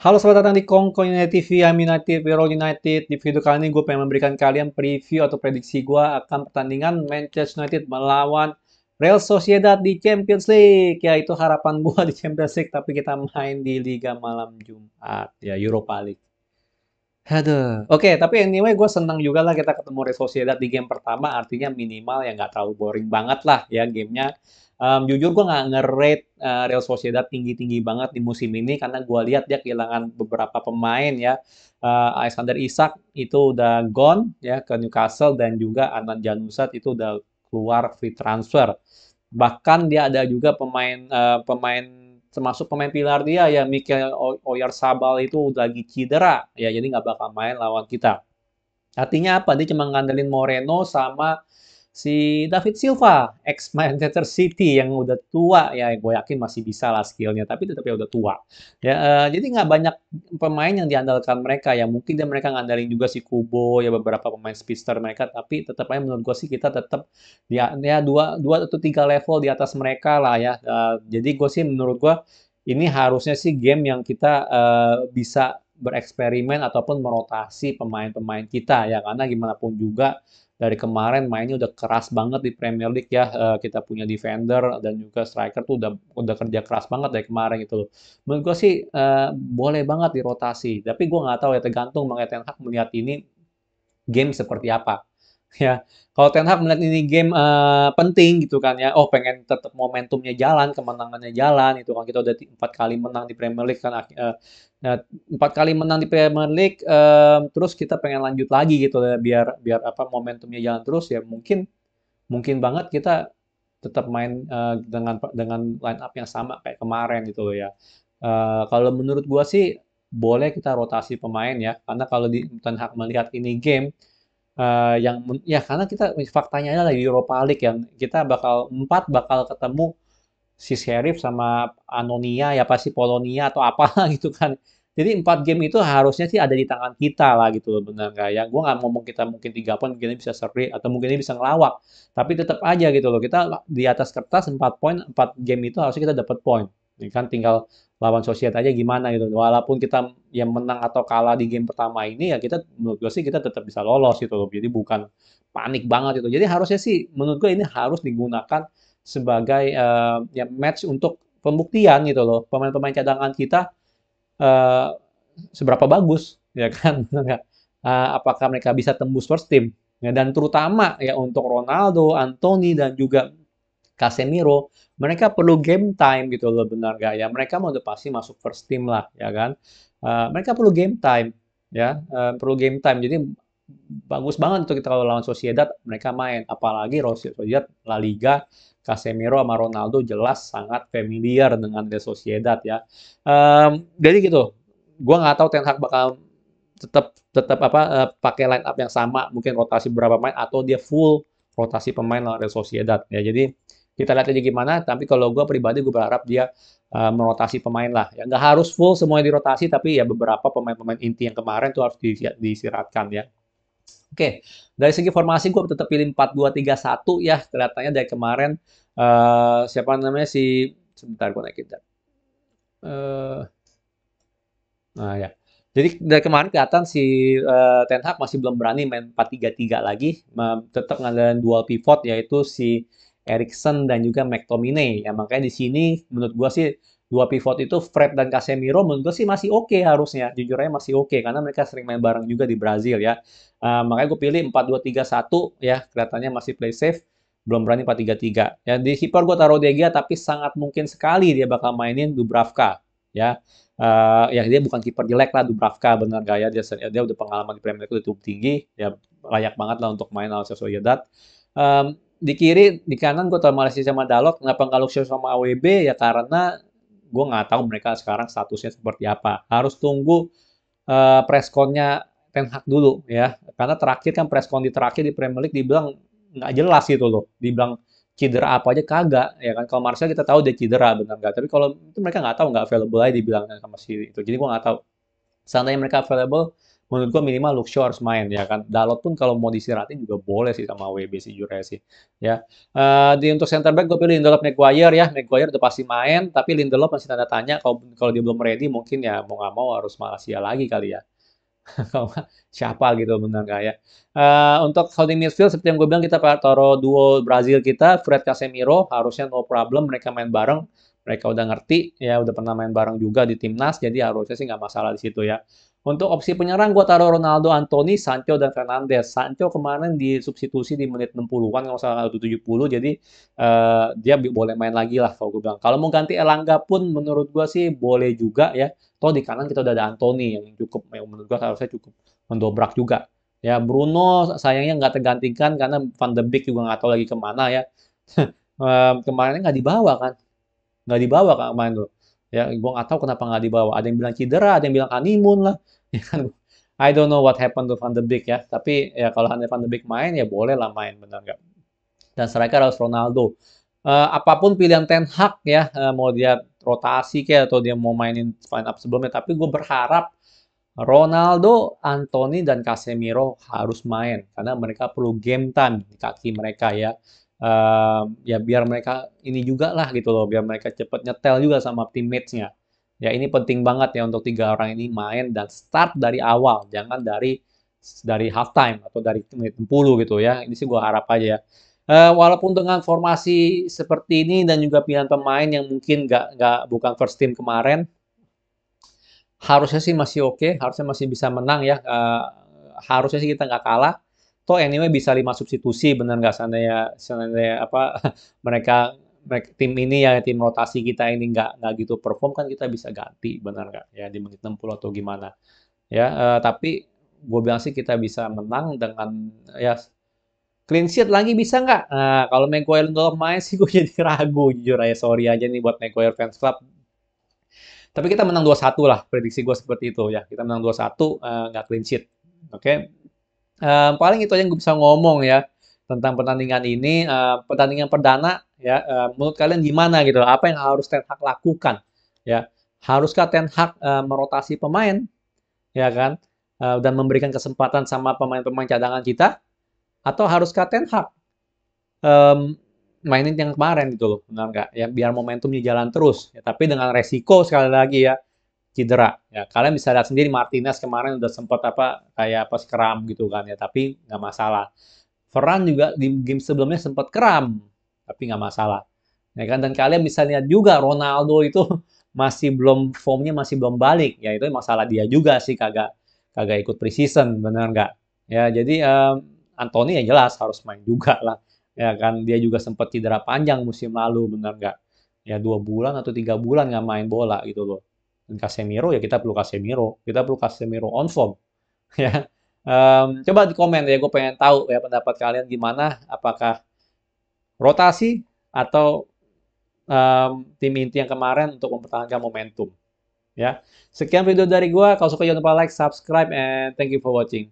Halo, selamat datang di Kongko United TV, I'm United, we're all United. Di video kali ini gue pengen memberikan kalian preview atau prediksi gue akan pertandingan Manchester United melawan Real Sociedad di Champions League. Ya, itu harapan gue di Champions League, tapi kita main di Liga Malam Jumat, ya Europa League. Aduh. Oke, tapi anyway gue senang juga lah kita ketemu Real Sociedad di game pertama, artinya minimal ya nggak terlalu boring banget lah ya gamenya. Jujur gue nggak nge-rate Real Sociedad tinggi-tinggi banget di musim ini karena gue lihat dia kehilangan beberapa pemain ya. Alexander Isak itu udah gone ya ke Newcastle dan juga Adnan Januzaj itu udah keluar free transfer. Bahkan dia ada juga pemain termasuk pemain pilar dia ya Mikel Oyarzabal itu lagi cedera ya jadi nggak bakal main lawan kita. Artinya apa? Dia cuma ngandelin Moreno sama si David Silva, ex Manchester City yang udah tua ya, gue yakin masih bisa lah skillnya, tapi tetap ya udah tua. Ya, jadi nggak banyak pemain yang diandalkan mereka ya. Mungkin dia mereka ngandalin juga si Kubo ya beberapa pemain speedster mereka, tapi tetap aja menurut gue sih kita tetap ya dua dua atau tiga level di atas mereka lah ya. Jadi gue sih menurut gue ini harusnya sih game yang kita bisa bereksperimen ataupun merotasi pemain-pemain kita ya karena gimana pun juga dari kemarin mainnya udah keras banget di Premier League ya. Kita punya defender dan juga striker tuh udah kerja keras banget dari kemarin gitu loh. Menurut gue sih boleh banget dirotasi, tapi gue nggak tahu ya tergantung Bang Ten Hag melihat ini game seperti apa. Ya, kalau Ten Hag melihat ini game penting gitu kan ya, oh pengen tetap momentumnya jalan, kemenangannya jalan, itu kan kita udah 4 kali menang di Premier League kan, 4 kali menang di Premier League, terus kita pengen lanjut lagi gitu ya, biar biar apa momentumnya jalan terus ya mungkin mungkin banget kita tetap main dengan line up yang sama kayak kemarin gitu loh ya. Kalau menurut gua sih boleh kita rotasi pemain ya, karena kalau di Ten Hag melihat ini game ya karena kita faktanya adalah di Europa League yang kita bakal ketemu si Sheriff sama Anonia ya pasti Polonia atau apa gitu kan. Jadi 4 game itu harusnya sih ada di tangan kita lah gitu loh benar nggak ya. Gue nggak ngomong kita mungkin 3 poin mungkin bisa seri atau mungkin ini bisa ngelawak. Tapi tetap aja gitu loh kita di atas kertas 4 poin 4 game itu harusnya kita dapat poin. Ini kan tinggal lawan Sociedad aja gimana gitu. Walaupun kita yang menang atau kalah di game pertama ini ya kita menurut gue sih kita tetap bisa lolos gitu loh. Jadi bukan panik banget itu. Jadi harusnya sih menurut gue ini harus digunakan sebagai ya match untuk pembuktian gitu loh. Pemain-pemain cadangan kita eh, seberapa bagus ya kan? Apakah mereka bisa tembus first team? Ya, dan terutama ya untuk Ronaldo, Anthony dan juga Casemiro, mereka perlu game time gitu loh benar gak ya? Mereka mau udah pasti masuk first team lah ya kan? Mereka perlu game time ya, perlu game time. Jadi bagus banget untuk kita kalau lawan Sociedad mereka main apalagi Sociedad La Liga Casemiro sama Ronaldo jelas sangat familiar dengan Real Sociedad ya. Jadi gitu gue nggak tahu Ten Hag bakal tetap tetap apa pakai line up yang sama mungkin rotasi beberapa pemain atau dia full rotasi pemain lawan Real Sociedad ya. Jadi kita lihat aja gimana, tapi kalau gue pribadi gue berharap dia merotasi pemain lah ya nggak harus full semuanya dirotasi tapi ya beberapa pemain-pemain inti yang kemarin tuh harus disyaratkan ya. Oke, dari segi formasi gue tetap pilih 4-2-3-1 ya. Kelihatannya dari kemarin siapa namanya si sebentar gue naikin. Eh nah ya. Jadi dari kemarin kelihatan si Ten Hag masih belum berani main 4-3-3 lagi, tetap ngadain dual pivot yaitu si Erikson dan juga McTominay. Ya makanya di sini menurut gua sih dua pivot itu Fred dan Casemiro menurut gua sih masih oke harusnya. Jujur aja masih oke karena mereka sering main bareng juga di Brazil ya. Makanya gue pilih 4-2-3-1 ya, kelihatannya masih play safe. Belum berani 4-3-3. Ya di kiper gue taruh De Gea tapi sangat mungkin sekali dia bakal mainin Dubravka ya. Ya dia bukan kiper jelek lah Dubravka benar gaya dia udah pengalaman di Premier League udah cukup tinggi ya layak banget lah untuk main lawan Sociedad. Di kiri di kanan gue tahu Malaysia sama Dalot kenapa nggak Luxio sama AWB ya karena gue nggak tahu mereka sekarang statusnya seperti apa harus tunggu pressconnya Ten Hag dulu ya karena terakhir kan presscon di terakhir di Premier League dibilang nggak jelas gitu loh dibilang cedera apa aja kagak ya kan kalau Martial kita tahu dia cedera benar nggak tapi kalau itu mereka nggak tahu nggak available aja dibilang sama si itu jadi gua nggak tahu seandainya mereka available menurut gua minimal Luke Shaw harus main ya kan. Dalot pun kalau mau disiratin juga boleh sih sama WB sejujurnya sih. Ya. Di untuk center back gue pilih Lindelof Maguire ya. Maguire udah pasti main, tapi Lindelof masih tanda tanya kalau kalau dia belum ready mungkin ya mau nggak mau harus Malaysia lagi kali ya. Kalau nggak, siapa gitu benar nggak ya. Untuk holding midfield seperti yang gue bilang kita taruh duo Brazil kita, Fred Casemiro, harusnya no problem mereka main bareng. Mereka udah ngerti ya, udah pernah main bareng juga di timnas, jadi harusnya sih nggak masalah di situ ya. Untuk opsi penyerang gue taruh Ronaldo, Anthony, Sancho, dan Fernandes. Sancho kemarin disubstitusi di menit 60-an kalau salah 70, jadi dia boleh main lagi lah kalau gue bilang. Kalau mau ganti Elanga pun menurut gue sih boleh juga ya. Toh di kanan kita udah ada Anthony yang cukup, yang menurut gua harusnya cukup mendobrak juga. Ya Bruno sayangnya nggak tergantikan karena Van de Beek juga nggak tahu lagi kemana ya. Kemarin nggak dibawa kan, nggak dibawa kan kemarin tuh. Ya gua nggak tahu kenapa nggak dibawa. Ada yang bilang cedera, ada yang bilang honeymoon lah. Ya kan? I don't know what happened to Van de Beek ya. Tapi ya kalau Van de Beek main ya boleh lah main, benar nggak? Dan striker harus Ronaldo. Apapun pilihan Ten Hag ya, mau dia rotasi kayak atau dia mau mainin line up sebelumnya, tapi gue berharap Ronaldo, Anthony, dan Casemiro harus main karena mereka perlu game time di kaki mereka ya. Ya biar mereka ini juga lah gitu loh, biar mereka cepet nyetel juga sama teammates-nya. Ya ini penting banget ya untuk tiga orang ini main dan start dari awal, jangan dari halftime atau dari menit 60 gitu ya. Ini sih gue harap aja ya. Walaupun dengan formasi seperti ini dan juga pilihan pemain yang mungkin nggak bukan first team kemarin, harusnya sih masih oke, harusnya masih bisa menang ya. Harusnya sih kita nggak kalah. Toh anyway bisa 5 substitusi, bener nggak seandainya apa mereka, tim ini ya tim rotasi kita ini nggak gitu perform kan kita bisa ganti, bener nggak ya di menit 60 atau gimana ya. Tapi gue bilang sih kita bisa menang dengan ya clean sheet lagi bisa nggak? Nah, kalau Maguire nggak main sih gue jadi ragu jujur aja, sorry aja nih buat Maguire fans club. Tapi kita menang 2-1 lah, prediksi gue seperti itu ya. Kita menang 2-1, nggak clean sheet. Oke. Paling itu aja yang gue bisa ngomong ya tentang pertandingan ini. Pertandingan perdana ya, menurut kalian gimana gitu? Apa yang harus Ten Hag lakukan? Ya, haruskah Ten Hag merotasi pemain, ya kan? Dan memberikan kesempatan sama pemain-pemain cadangan kita? Atau haruskah Ten Hag em, mainin yang kemarin gitu loh, benar nggak? Ya biar momentumnya jalan terus. Ya, tapi dengan resiko sekali lagi ya cedera. Ya kalian bisa lihat sendiri Martinez kemarin udah sempat apa kayak apa kram gitu kan ya, tapi nggak masalah. Ferran juga di game sebelumnya sempat kram, tapi nggak masalah. Ya kan, dan kalian bisa lihat juga Ronaldo itu masih belum formnya masih belum balik. Ya itu masalah dia juga sih kagak kagak ikut preseason, benar nggak? Ya jadi Anthony ya jelas harus main juga lah. Ya kan dia juga sempat cedera panjang musim lalu, benar nggak? Ya 2 bulan atau 3 bulan nggak main bola gitu loh. Dan Casemiro ya kita perlu Casemiro on form ya. Coba di komen ya, gue pengen tahu ya pendapat kalian gimana, apakah rotasi atau tim inti yang kemarin untuk mempertahankan momentum ya. Sekian video dari gue, kalau suka jangan lupa like, subscribe, and thank you for watching.